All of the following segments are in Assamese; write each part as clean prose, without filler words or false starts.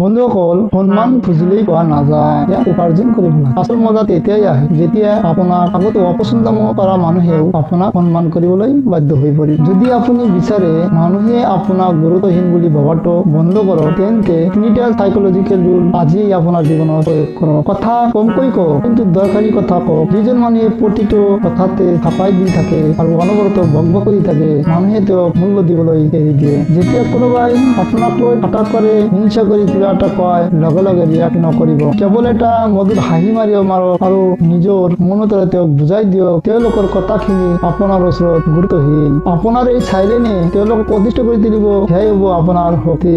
বন্ধুসকল, সন্মান খুজিলেই পোৱা নাযায়, ইয়াক উপাৰ্জন কৰিব লাগে। আচল মজা তেতিয়াই আহে যেতিয়া আপোনাক আগতে অপছন্দ কৰা মানুহেও আপোনাক সন্মান কৰিবলৈ বাধ্য হৈ পৰিব। যদি আপুনি বিচাৰে মানুহে আপোনাক গুৰুত্বহীন বুলি ভবাটো বন্ধ কৰক, তেন্তে তিনিটা সাইকোলজিকেল ৰুল আজিয়েই আপোনাৰ জীৱনত প্ৰয়োগ কৰক। কথা কমকৈ কওক, কিন্তু দৰকাৰী কথা কওক। যিজন মানুহে প্ৰতিটো কথাতে থাপাই দি থাকে আৰু অনবৰত বকবক কৰি থাকে, মানুহে তেওঁক মূল্য দিবলৈ এৰি দিয়ে। যেতিয়া কোনোবাই আপোনাক লৈ ঠাট্টা কৰে, হিংসা কৰি কিবা এটা কয়, লগে লগে ৰিয়াক্ট নকৰিব। কেৱল এটা মধুৰ হাঁহি মাৰক আৰু নিজৰ মনতে তেওঁক বুজাই দিয়ক তেওঁলোকৰ কথাখিনি আপোনাৰ ওচৰত গুৰুত্বহীন। আপোনাৰ এই চাইলেনে তেওঁলোকক অতিষ্ঠ কৰি তুলিব। সেয়াই হ'ব আপোনাৰ শক্তি।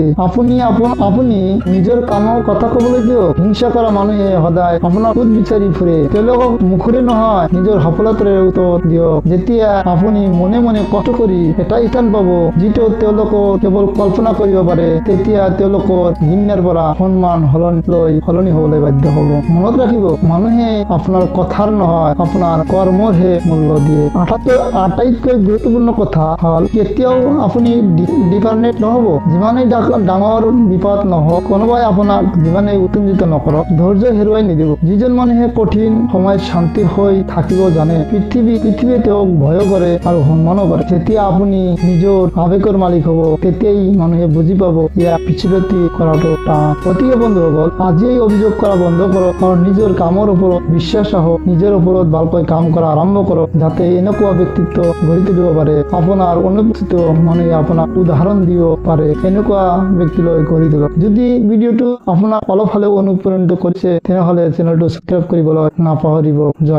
আপুনি নিজৰ কামৰ কথা কবলৈ দিয়ক। হিংসা কৰা মানুহে সদায় আপোনাৰ সুদ বিচাৰি ফুৰে। তেওঁলোকক মুখৰে নহয়, নিজৰ সফলতাৰে উত্তৰ দিয়ক। যেতিয়া আপুনি মনে মনে কষ্ট কৰি এটা স্থান পাব যিটো তেওঁলোকক কেৱল কল্পনা কৰিব পাৰে, তেতিয়া তেওঁলোকৰ ঘৃণাৰ পৰা সন্মান সলনি হবলৈ বাধ্য হ'ব। মনত ৰাখিব, মানুহে আপোনাৰ কথাৰ নহয়, আপোনাৰ কৰ্মৰহে মূল্য দিয়ে। আটাইতকৈ গুৰুত্বপূৰ্ণ কথা হ'ল, কেতিয়াও আপুনি ডিফাৰেণ্ট নহ'ব। যিমানেই ডাঙৰ বিপদ নহওক, কোনোবাই আপোনাক যিমানেই উত্তেজিত নকৰক, ধৈৰ্য হেৰুৱাই নিদিব। যিজন মানুহে কঠিন সময়ত শান্তিৰ হৈ থাকিব জানে, পৃথিৱীয়ে তেওঁক ভয় কৰে আৰু সন্মানো কৰে। যেতিয়া আপুনি নিজৰ আৱেগৰ মালিক হ'ব, তেতিয়াই মানুহে বুজি পাব ইয়াক পিছুৱাতি কৰাটো টান। গতিকে বন্ধুসকল, আজিয়েই অভিযোগ কৰা বন্ধ কৰক আৰু নিজৰ কামৰ ওপৰত বিশ্বাস ৰাখক। নিজৰ ওপৰত ভালকৈ কাম কৰা আৰম্ভ কৰক, যাতে এনেকুৱা ব্যক্তিত্ব গঢ়ি তুলিব পাৰে আপোনাৰ অনুপস্থিত মানুহে আপোনাক উদাহৰণ দিব পাৰে। এনেকুৱা ব্যক্তিলৈ গঢ়ি তোলক। যদি ভিডিঅ'টো আপোনাক অলপ হ'লেও অনুপ্ৰাণিত কৰিছে, তেনেহ'লে চেনেলটো ছাবস্ক্ৰাইব কৰিবলৈ নাপাহৰিব।